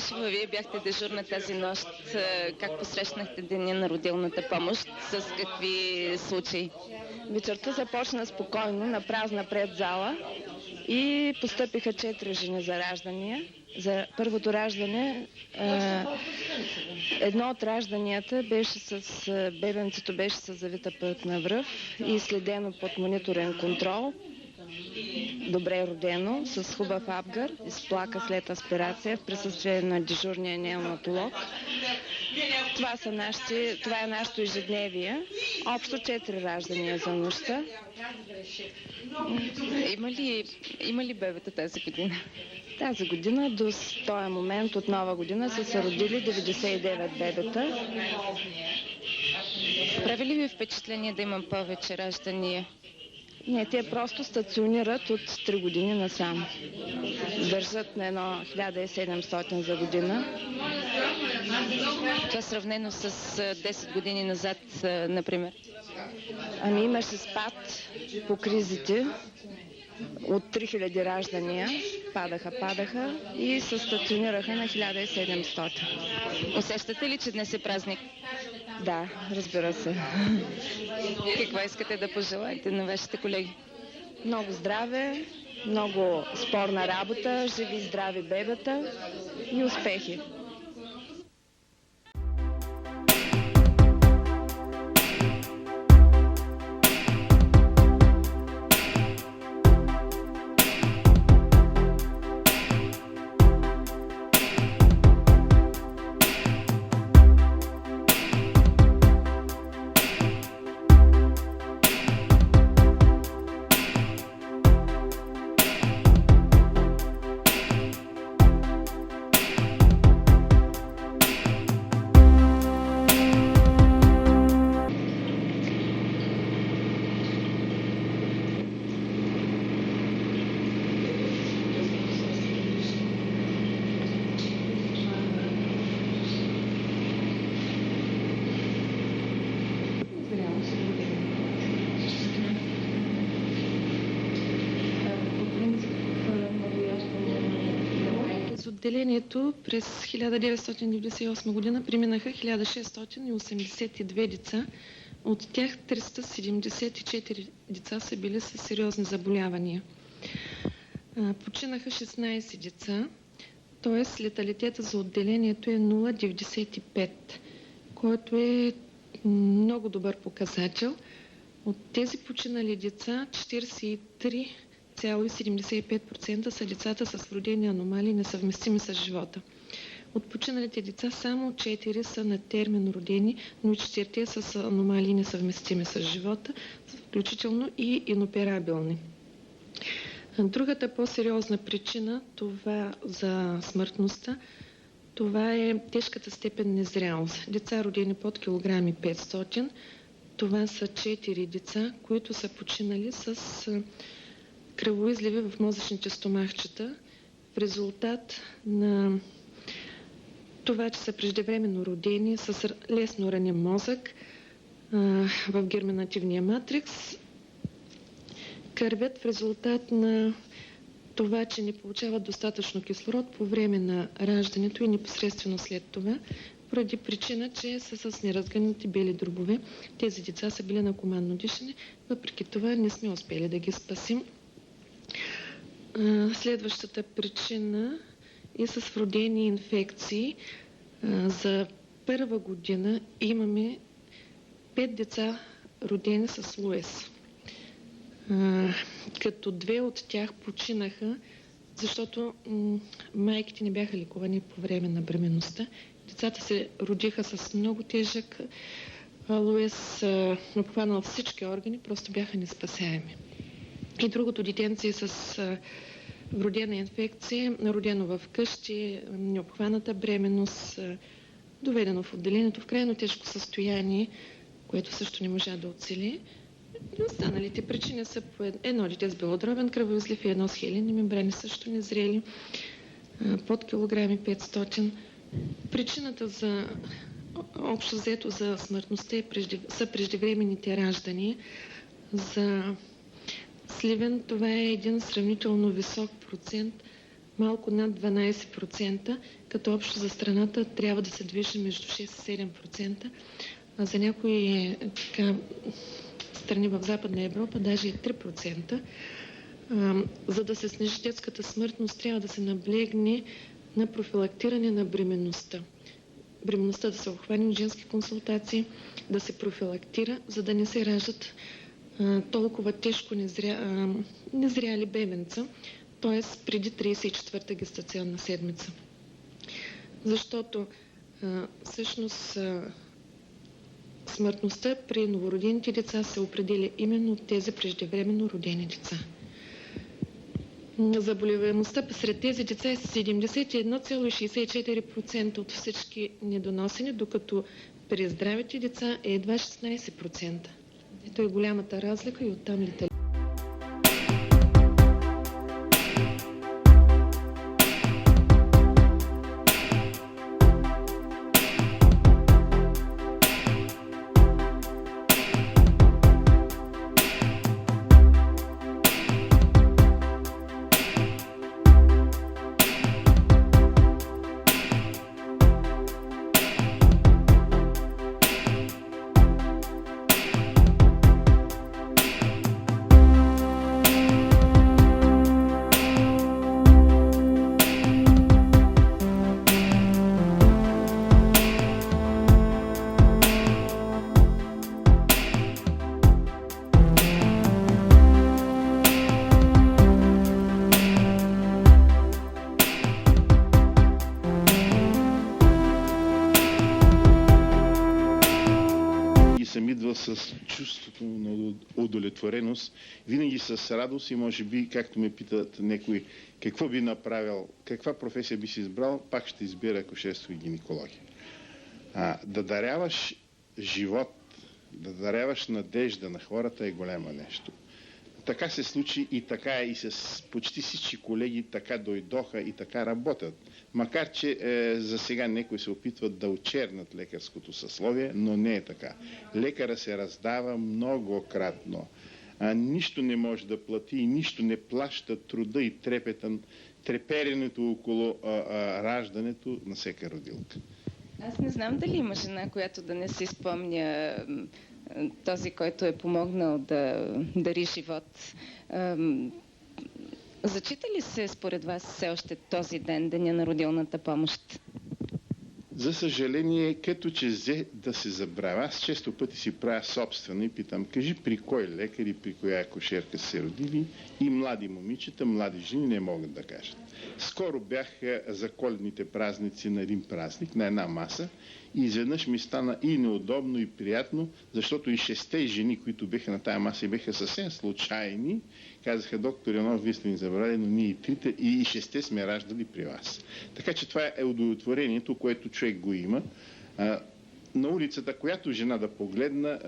Гешева, вие бяхте дежурна тази нощ. Как посрещнахте деня на родилната помощ? С какви случаи? Вечерта започна спокойно, на празна пред зала и постъпиха 4 жени за раждания. За първото раждане, едно от ражданията беше бебенцето беше с завита пътна връв и следено под мониторен контрол. Добре родено, с хубав абгър, изплака след аспирация в присъствие на дежурния неонатолог. Това е нашето ежедневие. Общо 4 раждания за нощта. Има ли бебета тази година? Тази година до този момент от нова година са се родили 99 бебета. Прави ли ви впечатление да има повече раждания? Не, те просто стационират от 3 години насам. Държат на едно 1700 за година. Това сравнено с 10 години назад, например? Ами имаше спад по кризите от 3000 раждания. Падаха и се стационираха на 1700. Усещате ли, че днес е празник? Да, разбира се. Какво искате да пожелаете на вашите колеги? Много здраве, много спорна работа, живи и здрави бебета и успехи! Отделението през 1998 година преминаха 1682 деца. От тях 374 деца са били с сериозни заболявания. Починаха 16 деца, т.е. леталитета за отделението е 0,95, който е много добър показател. От тези починали деца 43,75% са децата с вродени аномалии, несъвместими с живота. От починалите деца само 4 са на термин родени, но 4 са с аномалии, несъвместими с живота, включително и иноперабилни. Другата по-сериозна причина това за смъртността, това е тежката степен незрялост. Деца родени под килограми 500, това са 4 деца, които са починали с кръвоизливи в мозъчните стомахчета в резултат на това, че са преждевременно родени с лесно ранен мозък в герминативния матрикс, кървят в резултат на това, че не получават достатъчно кислород по време на раждането и непосредствено след това, поради причина, че са с неразгънати бели дробове. Тези деца са били на командно дишане, въпреки това не сме успели да ги спасим. Следващата причина е с вродени инфекции. За първа година имаме 5 деца родени с Луес, като 2 от тях починаха, защото майките не бяха лекувани по време на бременността. Децата се родиха с много тежък Луес, обхванал всички органи, просто бяха неспасяеми. И другото детенце е с вродена инфекция, родено в къщи, необхваната бременност, доведено в отделението в крайно тежко състояние, което също не можа да оцели. Останалите причини са по едно дете с белодробен кръвоизлив и едно с хелени мембрани, също незрели, под килограми 500. Причината за общо взето за смъртността са преждевременните раждания. За Сливен това е един сравнително висок процент малко над 12%, като общо за страната трябва да се движи между 6 и 7%, а за някои страни в Западна Европа даже и 3%. За да се снижи детската смъртност, трябва да се наблегне на профилактиране на бременността. Бременността да се обхване от женски консултации, да се профилактира, за да не се раждат толкова тежко незряли бебенца, т.е. преди 34-та гестационна седмица. Защото всъщност смъртността при новородените деца се определя именно от тези преждевременно родени деца. Заболеваемостта сред тези деца е 71,64% от всички недоносени, докато при здравите деца е едва 16%. Ето е голямата разлика и оттам летали. съм идвал с чувството на удовлетвореност, винаги с радост и може би, както ме питат някой, какво би направил, каква професия би си избрал, пак ще избира акушерство и гинекология. Да даряваш живот, да даряваш надежда на хората е голямо нещо. Така се случи и така и с почти всички колеги така дойдоха и така работят. Макар че за сега някои се опитват да очернат лекарското съсловие, но не е така. Лекара се раздава многократно. Нищо не може да плати и нищо не плаща труда и треперенето около раждането на всяка родилка. Аз не знам дали има жена, която да не си спомня този, който е помогнал да дари живот. Зачита ли се според вас все още този ден, Деня на родилната помощ? За съжаление, като че взе да се забравя. Аз често пъти си правя собствено и питам, кажи при кой лекар и при коя акушерка се родили, и млади момичета, млади жени не могат да кажат. Скоро бях за коледните празници на един празник, на една маса, и изведнъж ми стана и неудобно, и приятно, защото и 6 жени, които бяха на тая маса и бяха съвсем случайни, казаха: доктор Иванов, вие сте ни забрали, но ние и 3 и 6 сме раждали при вас. Така че това е удовлетворението, което човек го има. На улицата, която жена да погледна,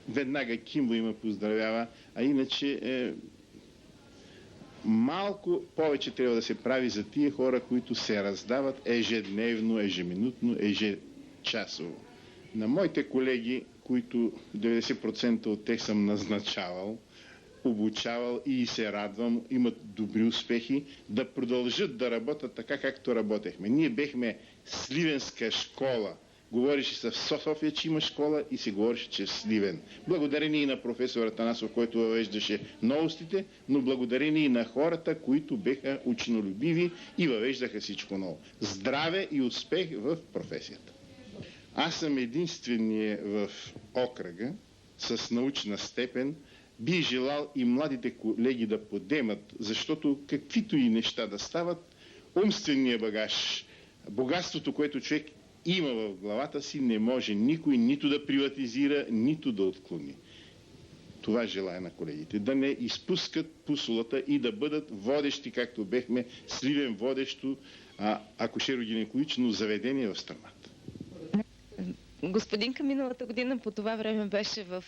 веднага кимва и ме поздравява, а иначе малко повече трябва да се прави за тия хора, които се раздават ежедневно, ежеминутно, ежечасово. На моите колеги, които 90% от тях съм назначавал, обучавал и се радвам, имат добри успехи, да продължат да работят така, както работехме. Ние бехме Сливенска школа. Говореше се в София, че има школа, и се говореше, че е Сливен. Благодарение и на професор Атанасов, който въвеждаше новостите, но благодарение и на хората, които беха ученолюбиви и въвеждаха всичко ново. Здраве и успех в професията. Аз съм единствения в окръга с научна степен. Би желал и младите колеги да подемат, защото каквито и неща да стават, умствения багаж, богатството, което човек има в главата си, не може никой нито да приватизира, нито да отклони. Това желая на колегите. Да не изпускат пусолата и да бъдат водещи, както бехме Сливен водещо акушеро-гинекологично заведение в страната. Господинка миналата година по това време беше в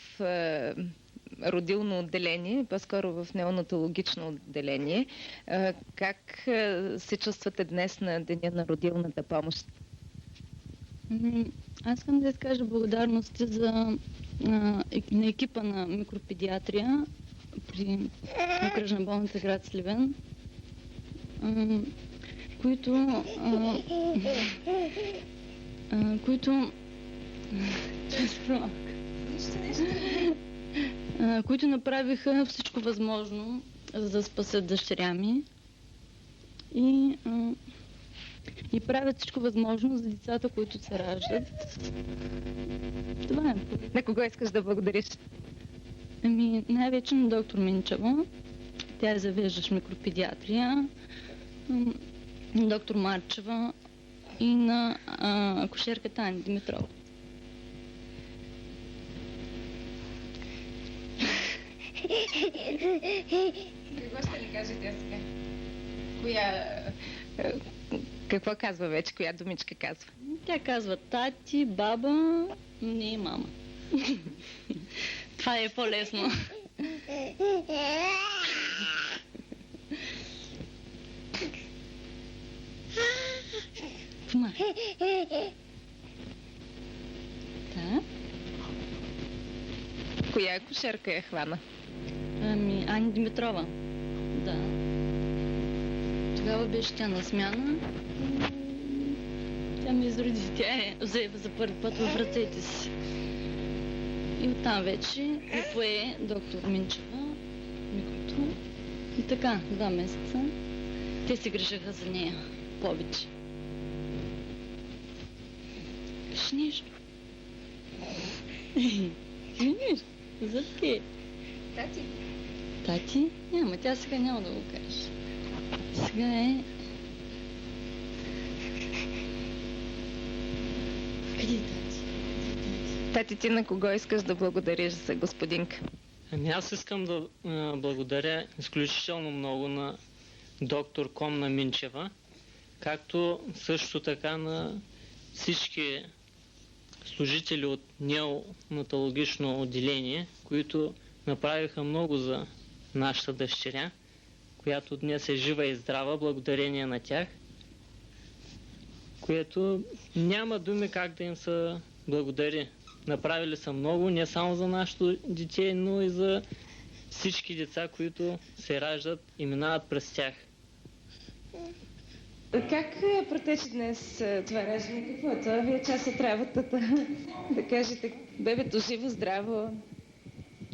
родилно отделение, по-скоро в неонатологично отделение. Как се чувствате днес на Деня на родилната помощ? Аз искам да изкажа благодарности на екипа на микропедиатрия при окръжна болница град Сливен. които които направиха всичко възможно, за да спасят дъщеря ми и правят всичко възможно за децата, които се раждат. Това е. На кого искаш да благодариш? Най-вече на доктор Минчева. Тя е завеждащ микропедиатрия, на доктор Марчева и на акушерката Ани Димитрова. Какво ще ни каже тя сега? Какво казва вече? Коя думичка казва? Тя казва тати, баба, не и мама. Това е по-лесно. Да. Коя акушерка я хвана? Ани Димитрова. Да. Тогава беше тя на смяна. Тя ме изроди. Тя взе за първи път в ръцете си. И оттам вече ми пое доктор Минчева микрото. И така, 2 месеца. Те се грижаха за нея повече. Кажи нещо. Кажи нещо. За те. Тати. Тати? Няма, тя сега няма да го каже. Сега е... Къде е тати? Тати, ти на кого искаш да благодариш за господинка? Аз искам да благодаря изключително много на доктор Комна Минчева, както също така на всички служители от неонатологично отделение, които направиха много за нашата дъщеря, която днес е жива и здрава, благодарение на тях, което няма думи как да им се благодари. Направили са много, не само за нашето дете, но и за всички деца, които се раждат и минават през тях. Как протече днес това раждане? Какво е това? Вие част от работата. Да кажете, бебето живо, здраво?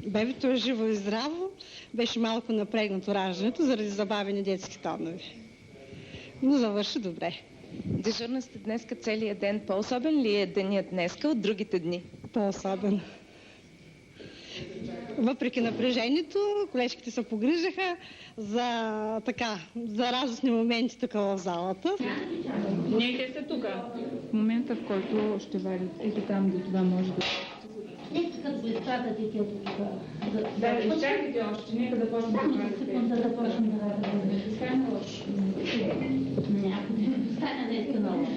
Бебето е живо и здраво. Беше малко напрегнато раждането заради забавени детски тонове. Но завърши добре. Дежурна сте днеска целият ден. По-особен ли е денят днеска от другите дни? По-особен. Въпреки напрежението, колежките се погрижаха за радостни моменти тук в залата. Не, те са тук. В момента, в който ще вадят, ето там, до това може да... Искат да изчакат детето тук. Да, изчакайте още, нека да почнем да вадите. Секунда да почнем да вадите. Стане лошо. Някъде стане наистина лошо.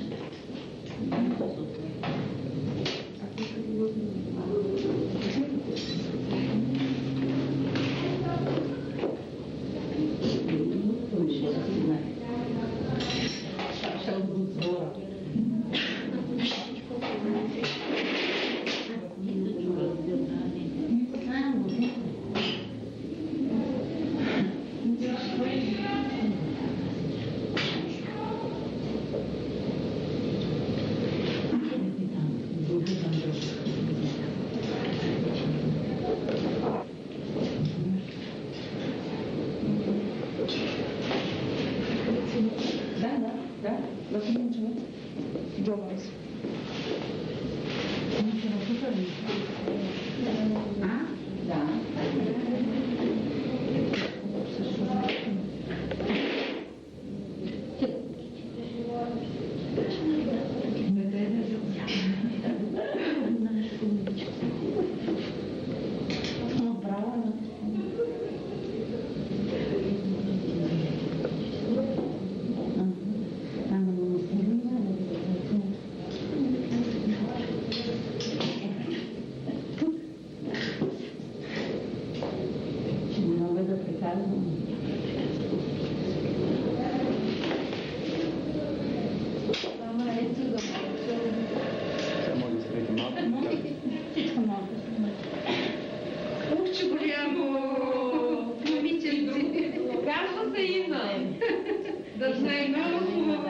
Да знае много хубаво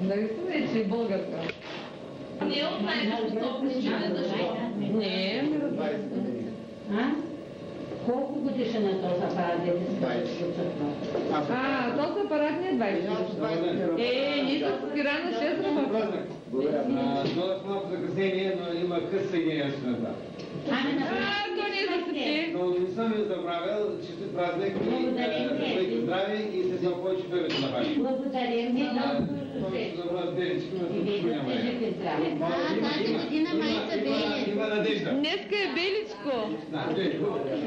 Наистина е, че е българка. Не от най-високото защо? Не, не разбира. Колко годишен е този апарат? Този апарат не е 20. Ние сме спирана 6 работа. Много малко закъснение, но има къс съединение с света. То не е за септември. Но не съм ви забравил, честит празник и бъдете здрави и се сега повече бебето на ваши. Благодаря ви. Повече добра белички, но тук няма. Тази година майка Белич. Има надежда. Днеска е Беличко. В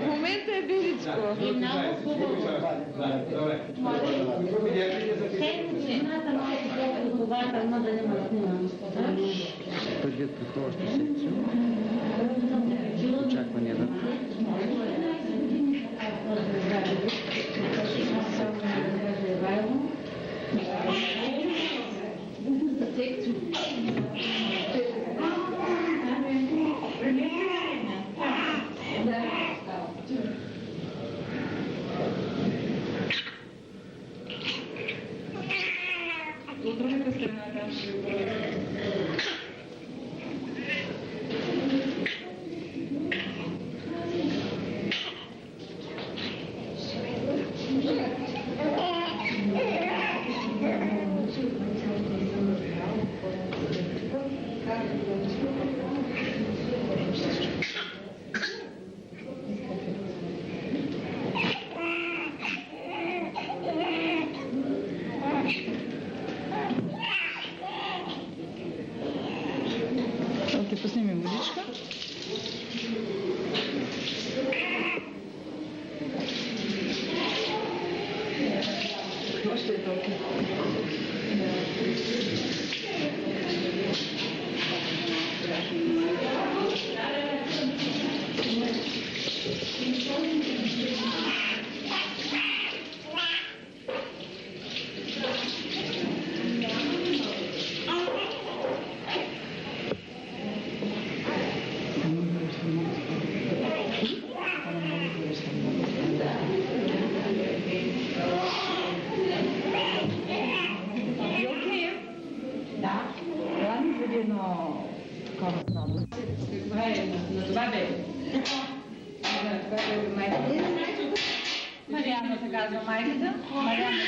момента е Беличко. И много хубаво. Добре. Жената майка е отговарна да не ме снимам. Преди предходваща секция, очаквания да... От другата страна там ще пусни ми водичка. Още е толкова. Мариана се казва майката. Мариана.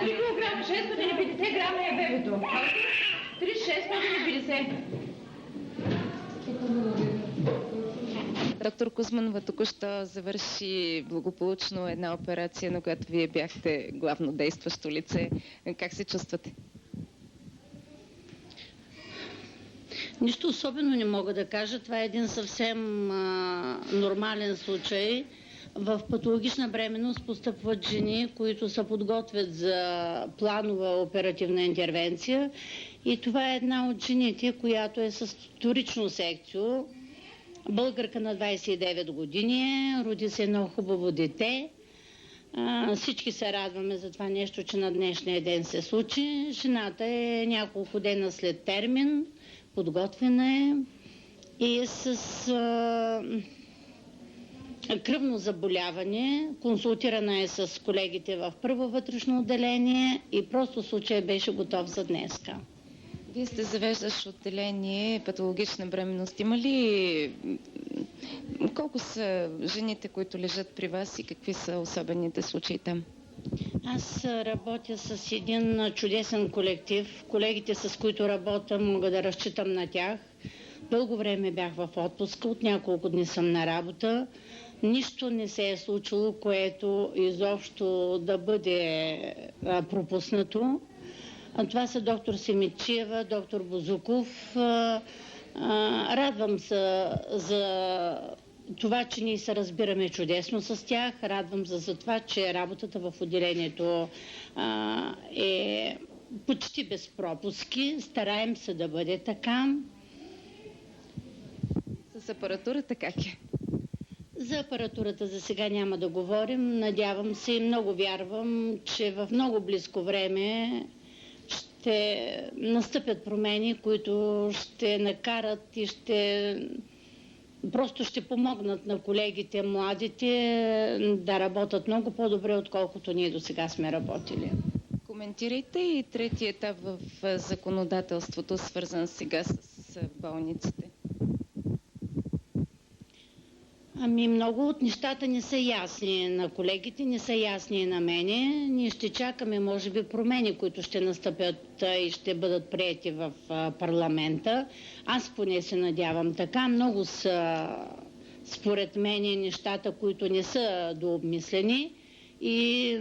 Килограм 650 грама е бебето. 3650. Доктор Кузманова току-що завърши благополучно една операция, на която вие бяхте главно действащо лице. Как се чувствате? Нищо особено не мога да кажа. Това е един съвсем нормален случай. В патологична бременност постъпват жени, които се подготвят за планова оперативна интервенция. И това е една от жените, която е с вторично секцио. Българка на 29 години, роди се едно хубаво дете. Всички се радваме за това нещо, че на днешния ден се случи. Жената е няколко дена след термин, подготвена е и е с кръвно заболяване. Консултирана е с колегите в първо вътрешно отделение и просто случай беше готов за днеска. Вие сте завеждащ отделение патологична бременност. Има ли... Колко са жените, които лежат при вас и какви са особените случаи там? Аз работя с един чудесен колектив. Колегите, с които работя, мога да разчитам на тях. Дълго време бях в отпуска, от няколко дни съм на работа. Нищо не се е случило, което изобщо да бъде пропуснато. Това са доктор Симичиева, доктор Бозуков. Радвам се за това, че ние се разбираме чудесно с тях. Радвам се за това, че работата в отделението е почти без пропуски. Стараем се да бъде така. апаратурата как е? За апаратурата за сега няма да говорим. Надявам се и много вярвам, че в много близко време ще настъпят промени, които ще накарат и просто ще помогнат на колегите, младите, да работят много по-добре, отколкото ние до сега сме работили. Коментирайте и третия етап в законодателството, свързан сега с болниците. Много от нещата не са ясни на колегите, не са ясни и на мене. Ние ще чакаме, може би, промени, които ще настъпят и ще бъдат приети в парламента. Аз поне се надявам така. Много са, според мен, нещата, които не са дообмислени и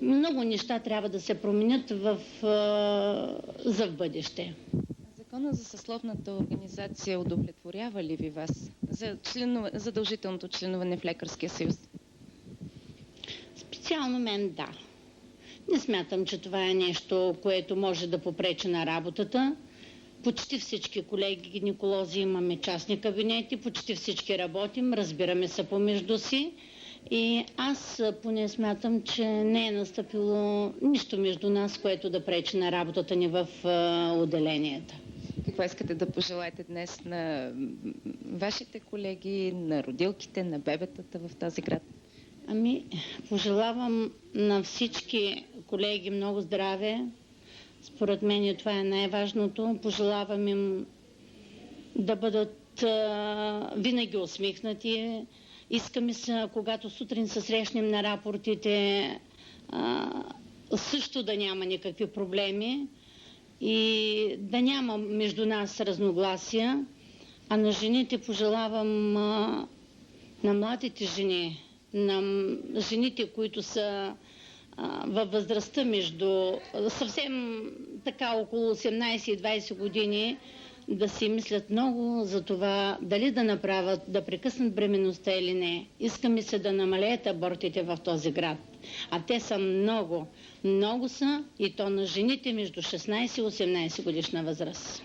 много неща трябва да се променят за в бъдеще. Закона за съсловната организация удовлетворява ли ви вас за задължителното членуване в Лекарския съюз? Специално мен да. Не смятам, че това е нещо, което може да попречи на работата. Почти всички колеги гинеколози имаме частни кабинети, почти всички работим, разбираме се помежду си. И аз поне смятам, че не е настъпило нищо между нас, което да пречи на работата ни в отделенията. Какво искате да пожелаете днес на вашите колеги, на родилките, на бебетата в този град? Пожелавам на всички колеги много здраве. Според мен това е най-важното. Пожелавам им да бъдат винаги усмихнати. Искаме се, когато сутрин се срещнем на рапортите, също да няма никакви проблеми и да няма между нас разногласия. А на жените пожелавам, на младите жени, на жените, които са във възрастта между съвсем така около 18 и 20 години, да си мислят много за това дали да направят, да прекъснат бременността или не. Искаме се да намалеят абортите в този град. А те са много. Много са и то на жените между 16 и 18 годишна възраст.